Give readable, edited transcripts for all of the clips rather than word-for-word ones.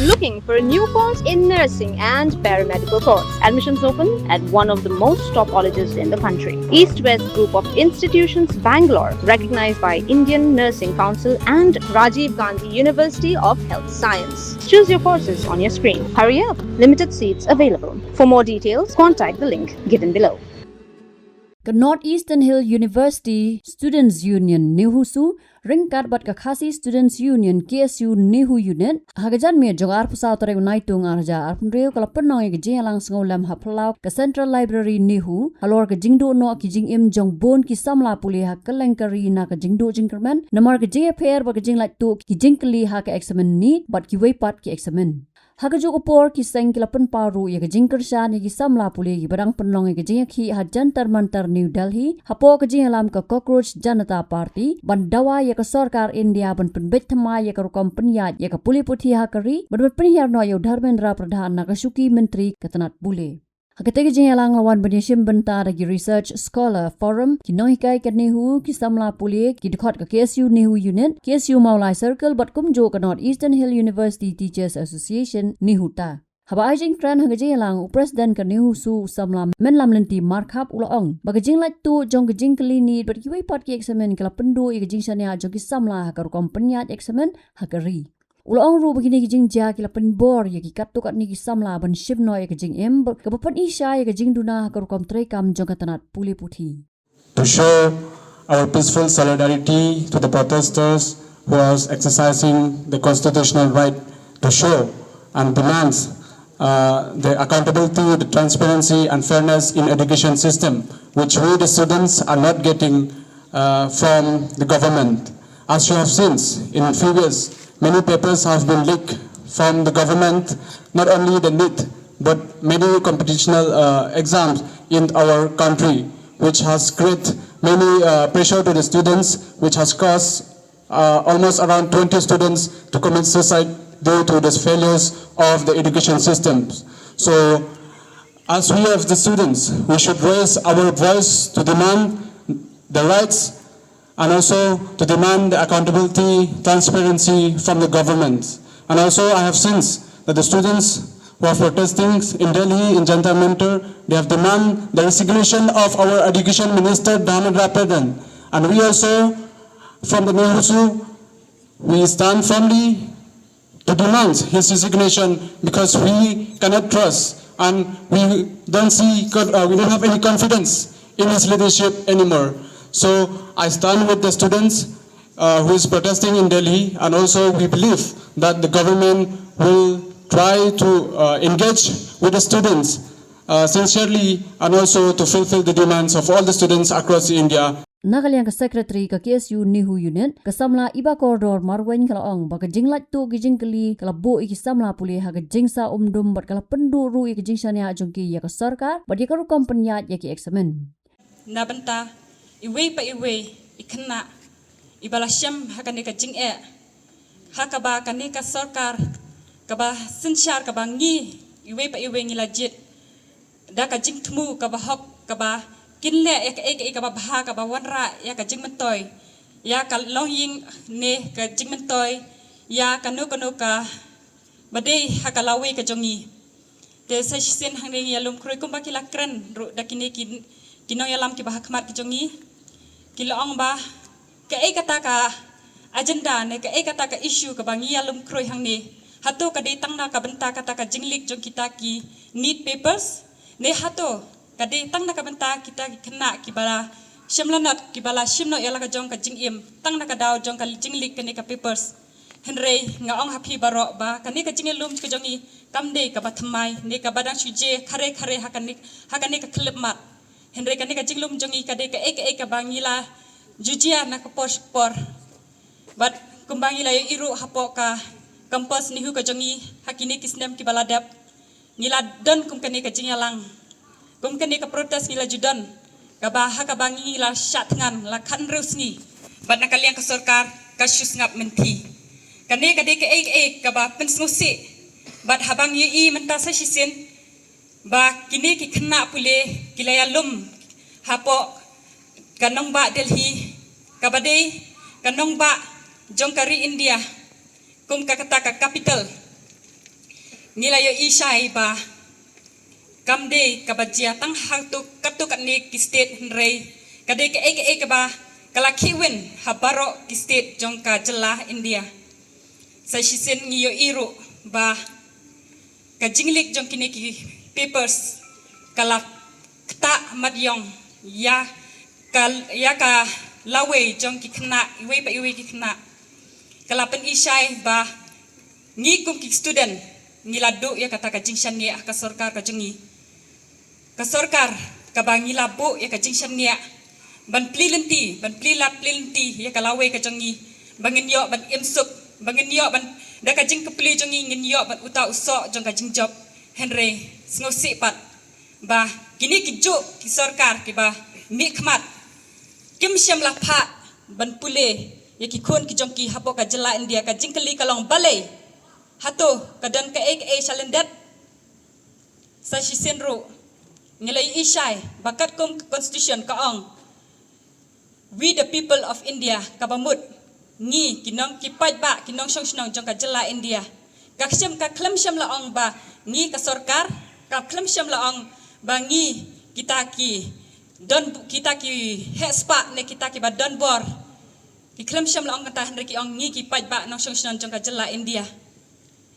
Looking for a new course in nursing and paramedical course? Admissions open at one of the most top colleges in the country. East-West Group of Institutions, Bangalore, recognized by Indian Nursing Council and Rajiv Gandhi University of Health Science. Choose your courses on your screen. Hurry up! Limited seats available. For more details, contact the link given below. Ke Northeastern Hill University Students Union NEHU ringkat bat ke Khasi Students Union KSU NEHU unit hagajan me jogar pusau tore naitung arja arpunreu kala penong ke Jinglang Sngewlem haplau ke Central Library NEHU halor ke jingdo no ki Jingim jong bon ki Samla puli ha kelengkari na ke jingdo jingkerman namar ke Jingïakhih ba ke jinglat tu ki jingkli ha ke examen ni bat ki weipat ki examen Hagajuk opor ki seng kilapan paru ya ke Kyrshan ya ki Samla puli ki barang penong ya ke Jingïakhih ha jantar mantar New Delhi hapo ke Jinglam ke Cockroach Janata Party bandawa ya ke Sarkar India ban penbet thama ya ke rukam penyat ya ke puli puthi ha kari ban penyar no ya Dharmendra Pradhan na ke Suki Menteri ketanat bule Hakategi Jinglang lawan bani Shim bentar lagi Research Scholar Forum ki Nonghikai ke NEHU ki Samla puli ki dekat ke KSU NEHU unit KSU Maulai Circle bat kumjo ke Northeastern Hill University Teachers Association NEHU ta Haba ajing tren hanga Jinglang Presiden ke NEHU su Samla menlam lenti markup ulaong bagi jinglat tu jong ke jingkeli ni bat ki weipat ki eksamen kala pendu ya ke Jingshania jong ki Samla ha rukam penyat eksamen hakari Ulang ru begini kijing ja kila penbor ya ki kat tukat ni ki Samla ban Shim no ya ki Jingim kepapan isya ya ki Jingduna ka rukam trekam jong katanat puli puthi To show our peaceful solidarity to the protesters who are exercising the constitutional right to show and demands the accountability, the transparency and fairness in education system which we the students are not getting from the government. As you have seen in previous many papers have been leaked from the government, not only the NEET, but many computational exams in our country, which has created many pressure to the students, which has caused almost around 20 students to commit suicide due to the failures of the education systems. So, as we have the students, we should raise our voice to demand the rights and also to demand the accountability, transparency from the government. And also I have seen that the students who are protesting in Delhi, in Jantar Mantar, they have demanded the resignation of our Education Minister, Dharmendra Pradhan. And we also, from the NEHU, we stand firmly to demand his resignation because we cannot trust and we don't have any confidence in his leadership anymore. So I stand with the students who is protesting in Delhi, and also we believe that the government will try to engage with the students sincerely and also to fulfill the demands of all the students across India. Nagaliang ka Secretary ka KSU NEHU unit ka Samla iba koridor marwen kalaong baka jinglat tu ki jingkeli kala bo iki Samla puli ha ka jingsa umdum bat kala penduru iki jingshania jongki ya ka sarkar bat ya ka rukam penyat ya ki eksamen. Nabenta iwe pa iwe ikna ibala Shim hakane ka Jingïakhih hakaba kane ka sarkar kaba sinshar kaba ngi iwe pa iwe ngi lajit da ka jingtmu kaba hok kaba kinle ek kaba bha kaba wanra ya ka jingmentoy ya ka longying ne ka jingmentoy ya kanu ka badai hakalawe ka jongi te session hangre ngi alum kroi kumba kila kren ru dakine kinong yalam ki bahak mat ki jongi kilaong ba ka kata ka agenda ne ka kata ka issue ka bangi alum kroi hang ne hato ka detang na ka benta kata ka jinglik jong kita ki need papers ne hato ka detang na ka benta kita ki kena ki bala shimlanat ki bala shimno yala ka jong ka jingim tang na ka daw jong ka jinglik ka ne ka papers henry nga ong happy baro ba ka ne ka jingilum ki jongi kamde ka batmai ne ka badang suje khare hakane ka clip mat Henry kani ka jinglum jongi ka de ka ka bangila jujia na ka por but kumbangila yo iru hapo ka campus NEHU ka jongi hakini kisnem ki baladap ngila don kum kani ka jingyalang kum kani ka protest ngila judon ka baha ka bangila syatngan la kan rusni but nakaliang ka sarkar ka syusngap menti kani ka de ka ba pensnusi but habang yi menta sa shisin ba kini ki kena pule kilayalum hapo kanong ba Delhi kabadai kanong ba jongkari India kum kakata ka capital Ngilayo isay ba kamde kabajia tang hatu katuk ni ki state henrei kade ke ba kala kiwin habaro ki state jongka jela India sa shisen ngiyo iru ba ka jinglik jong kini ki papers kala kta madyong ya ka lawe jong ki khna iwe pa iwe ki khna kala pen isay ba ngi kum ki student ngiladu ya kata ka jingshan ni ka sarkar ka jengi ka sarkar ka bangila bo ya ka jingshan ni ban plilenti ya ka lawe ka jengi bangin yo ban imsuk bangin yo ban da ka jing ka pli jengi ngin yo ban uta uso jong ka jing job henry sngosi pat ba kini ki jo ki sarkar ki ba mi khmat kim shem la pha ban pule ya ki khon ki jong ki hapo ka jela India ka jing kali kalong balai hato kadan ka shalendet sa shisenro ngilay ishay bakat kum constitution kaong we the people of India kabamut ngi kinong kipaj ba kinong shong jong ka jela India kaksyam ka klemsyam laong ba ngi ka sarkar ka klemsyam laong ba ngi kita ki hespa ne kita ki ba don bor ki klemsyam laong kata henry ki ong ngi kipaj ba nong shong jong ka jela India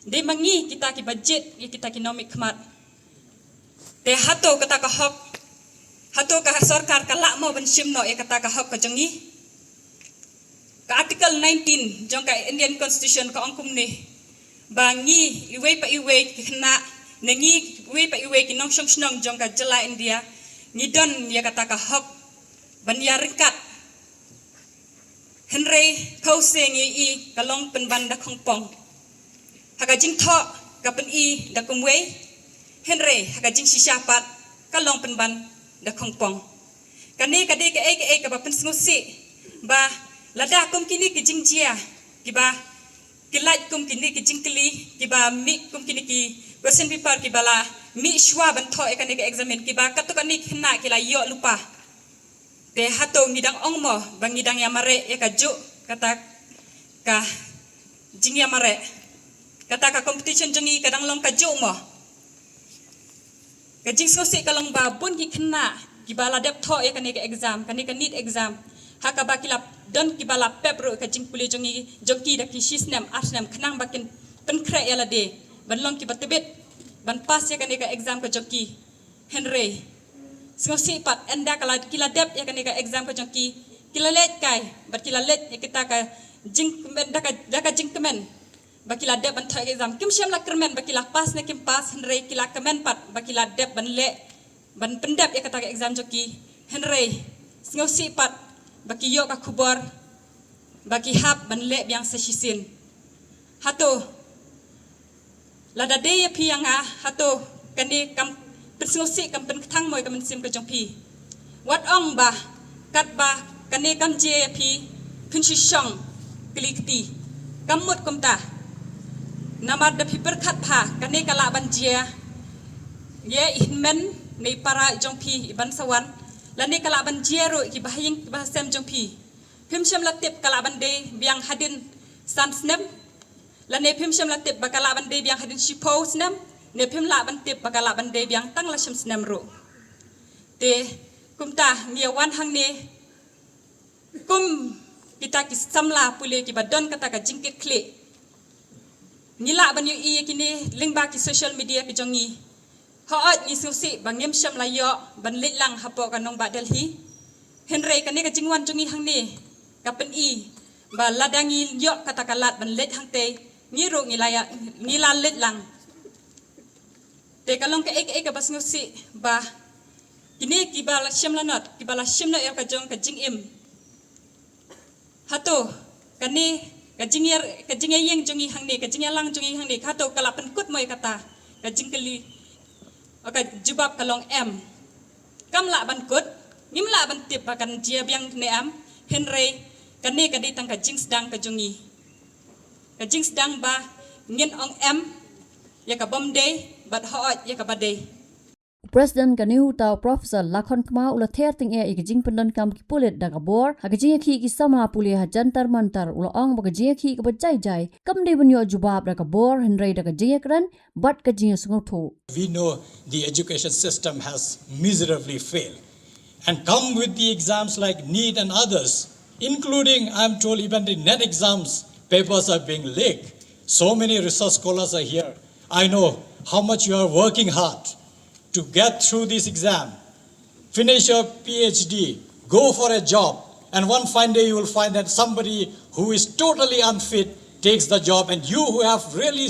de mangi kita ki budget kita ki nomik khmat te hato kata ka hok hato ka sarkar ka lakmo ban shimno e kata ka hok ka jangi ka article 19 jong ka Indian constitution ka ongkum ni bangi iwe pa iwe ki khna nengi iwe pa iwe ki nong shong jong ka jela India ngidon ya kata ka hok ban ya ringkat henry kauseng i kalong penban da khongpong haka jing tho kapen i da kumwe henry haka jing sisyapat kalong penban da khongpong kane kade ke ka pen snusi ba lada kum kini ki jing jia kiba kilat kum kini ki jing kli kiba mi kum kini ki question paper kibala mi shwa ban tho kane ke examine kiba katukani khna kila yo lupa te hato ngidang ongmo bangidang yamare ka ju kata ka jing yamare kata ka competition jengi kadang long ka ju mo ka jing sosi kalong babun ki khna kibala dep tho ya kane ka exam kane ka need exam haka bakila don kibala pepro ka jing puli jengi jongki da ki shisnem asnem khnang bakin pen kre yala de ban long ki batebet ban pas ya kane ka exam ka jongki henry sosi pat enda kala kila dep ya kane ka exam ka jongki kila let kai bat kila let ya kita ka jing da ka jing kemen bakila dep ban thai exam kim shem la kermen bakila pas ne kim pas henry kila kemen pat bakila dep ban le ban pendep ya kata exam joki henry sngosi pat baki yo ka khubor baki hap ban le biang sa shisin hato lada de ya pianga hato kani kam sngosi kam pen thang moy kam sim ka jongpi wat ong ba kat ba kani kam je ya pi kunchi shong klikti kamut kumta namad da piper khat pha kane kala banjia ye inmen nei para jongpi ban sawan lani kala banjia ro ki bahing bahasem jongpi phimshem latip kala bande biang hadin sansnem lani phimshem latip bakala bande biang hadin shipo snem ne phim la bantip bakala bande biang tang la shem snem ro te kumta ngiawan hang ne kum kita ki samla pule ki badon kata ka Jingïakhih nila ban yu i kini lingba ki social media ki jongi haat ni susi bangem sham la yo ban litlang hapo kanong ba Delhi henry kani ka jingwan jongi hang ni kapen i ba ladangi yo kata kalat ban let hang te ngiro ngila litlang te kalong ka ka bas ngusi ba kini ki ba la sham la not ki ba la shim na ka jong ka Jingim hato kani ka jingayeng jongi hangni ka jingalang jongi hangni khato kala penkut moy kata ka jingkeli ka jubab kalong kam la ban kut ngim la ban tip bakan jia biang ne henry kani ka ditang ka jingsdang ka jongi ka jingsdang ba ngin ong ya ka bomde bat hoot ya ka bade President Kanihu Tao Professor Lakhon Kma ula ther ting e igijing pendan kam ki pulit daga bor ha Jingïakhih ki Samla puli ha jantar mantar ula ong ba Jingïakhih ka bajai jai kam de bunyo jubab daga bor henrei daga Jingïakran bat ka Jingïakhih. We know the education system has miserably failed and come with the exams like NEET and others, including, I'm told, even the NET exams, papers are being leaked. So many research scholars are here. I know how much you are working hard to get through this exam, finish your PhD, go for a job, and one fine day you will find that somebody who is totally unfit takes the job, and you who have really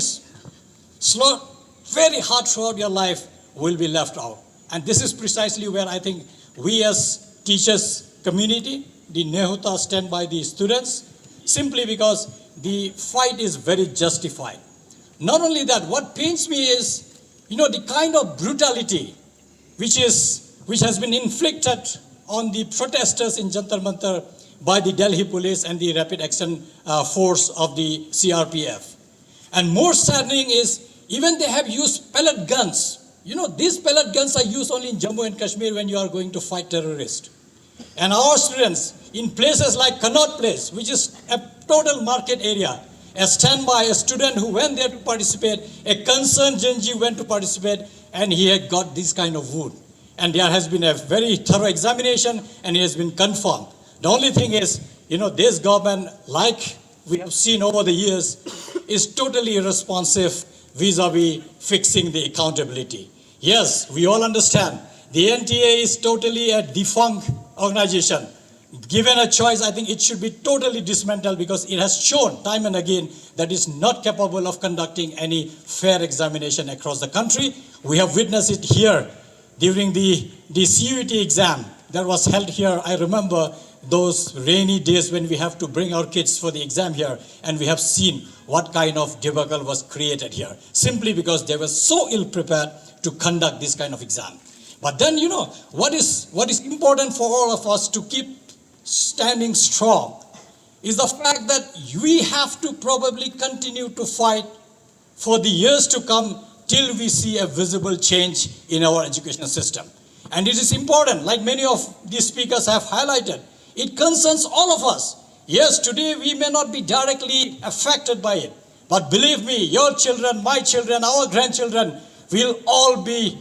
very hard throughout your life will be left out. And this is precisely where I think we as teachers community, the NEHU stand by the students, simply because the fight is very justified. Not only that, what pains me is, the kind of brutality which has been inflicted on the protesters in Jantar Mantar by the Delhi police and the Rapid Action Force of the CRPF. And more saddening is, even they have used pellet guns. These pellet guns are used only in Jammu and Kashmir when you are going to fight terrorists. And our students in places like Connaught Place, which is a total market area, a standby, a student who went there to participate, a concerned Genji went to participate, and he had got this kind of wound. And there has been a very thorough examination, and it has been confirmed. The only thing is, this government, like we have seen over the years, is totally irresponsive vis-a-vis fixing the accountability. Yes, we all understand the NTA is totally a defunct organization. Given a choice, I think it should be totally dismantled because it has shown time and again that it's not capable of conducting any fair examination across the country. We have witnessed it here during the CUET exam that was held here. I remember those rainy days when we have to bring our kids for the exam here, and we have seen what kind of debacle was created here, simply because they were so ill prepared to conduct this kind of exam. But then, what is important for all of us to keep standing strong is the fact that we have to probably continue to fight for the years to come till we see a visible change in our education system. And it is important, like many of these speakers have highlighted, it concerns all of us. Yes, today we may not be directly affected by it, but believe me, your children, my children, our grandchildren will all be,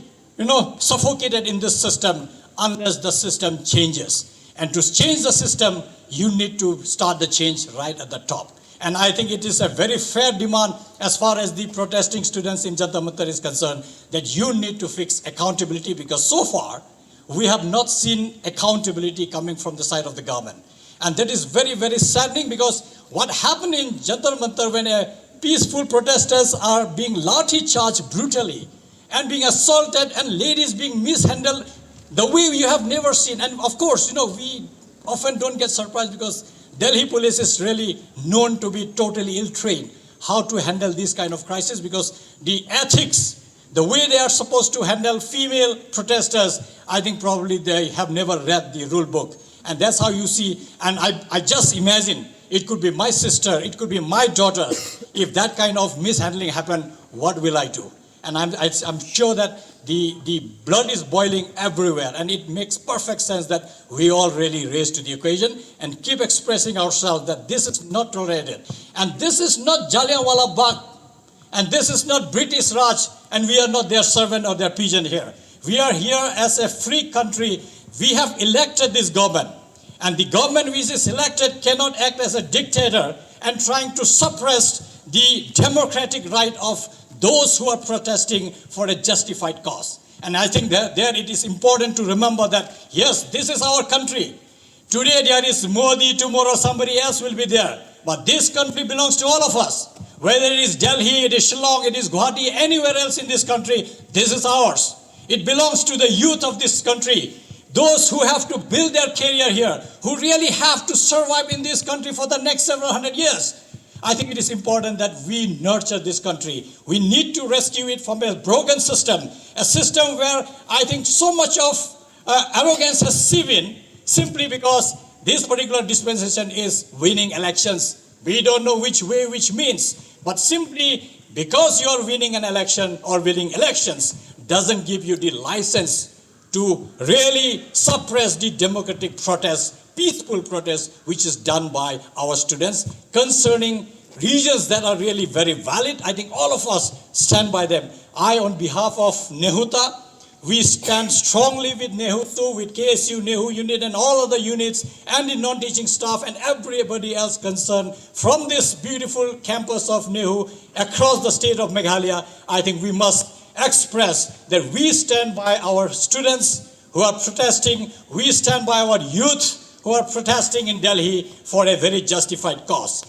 suffocated in this system unless the system changes. And to change the system, you need to start the change right at the top. And I think it is a very fair demand as far as the protesting students in Jantar Mantar is concerned, that you need to fix accountability, because so far, we have not seen accountability coming from the side of the government. And that is very, very saddening, because what happened in Jantar Mantar when peaceful protesters are being lathi charged brutally and being assaulted and ladies being mishandled the way you have never seen. And of course, we often don't get surprised because Delhi police is really known to be totally ill-trained how to handle this kind of crisis, because the ethics, the way they are supposed to handle female protesters, I think probably they have never read the rule book. And that's how you see, and I just imagine, it could be my sister, it could be my daughter. If that kind of mishandling happened, what will I do? And I'm sure that the blood is boiling everywhere, and it makes perfect sense that we all really raise to the occasion and keep expressing ourselves that this is not tolerated. And this is not Jallianwala Bagh, and this is not British Raj, and we are not their servant or their pigeon here. We are here as a free country. We have elected this government, and the government which is elected cannot act as a dictator and trying to suppress the democratic right of those who are protesting for a justified cause. And I think that there it is important to remember that, yes, this is our country. Today there is Modi, tomorrow somebody else will be there. But this country belongs to all of us. Whether it is Delhi, it is Shillong, it is Guwahati, anywhere else in this country, this is ours. It belongs to the youth of this country. Those who have to build their career here, who really have to survive in this country for the next several hundred years. I think it is important that we nurture this country. We need to rescue it from a broken system, a system where I think so much of arrogance has seeped in simply because this particular dispensation is winning elections. We don't know which way, which means, but simply because you are winning an election or winning elections doesn't give you the license to really suppress the democratic protest, peaceful protest, which is done by our students concerning regions that are really very valid. I think all of us stand by them. I, on behalf of NEHUTA, we stand strongly with NEHU, with KSU, NEHU unit and all other units and the non-teaching staff and everybody else concerned from this beautiful campus of NEHU across the state of Meghalaya. I think we must express that we stand by our students who are protesting, we stand by our youth who are protesting in Delhi for a very justified cause.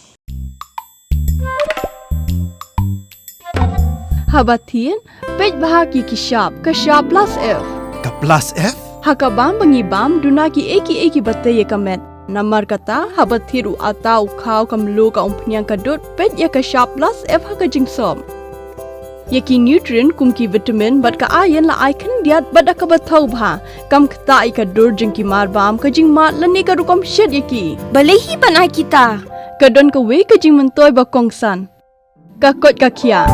Habatin, pej bahagi kishab plus F. Ka plus F? Hakabam bangibam dunaki eki batay kamet. Namar kata habathiru atau kau kamlu ka umpnyang kadut pej ya kishab plus F haka jingsom. Yaki nutrient kumki vitamin bat ka ayan la icon diat bat akabatau bha. Kam kata ikadur jingki marbam ka jingmat lani ka rukom shed yaki. Balehi banai kita. Kadon ka we ka jing mentoy bakongsan. Ka kot ka kia.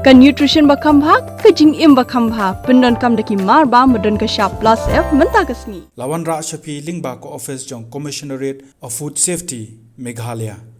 Ka nutrition bakam bhag, ka jingim bakam bhag, pendon kam daki mar ba medon ka sharp plus F menta kasni. Lawan Ra Shafi Lingba ko office jong Commissionerate of Food Safety, Meghalaya.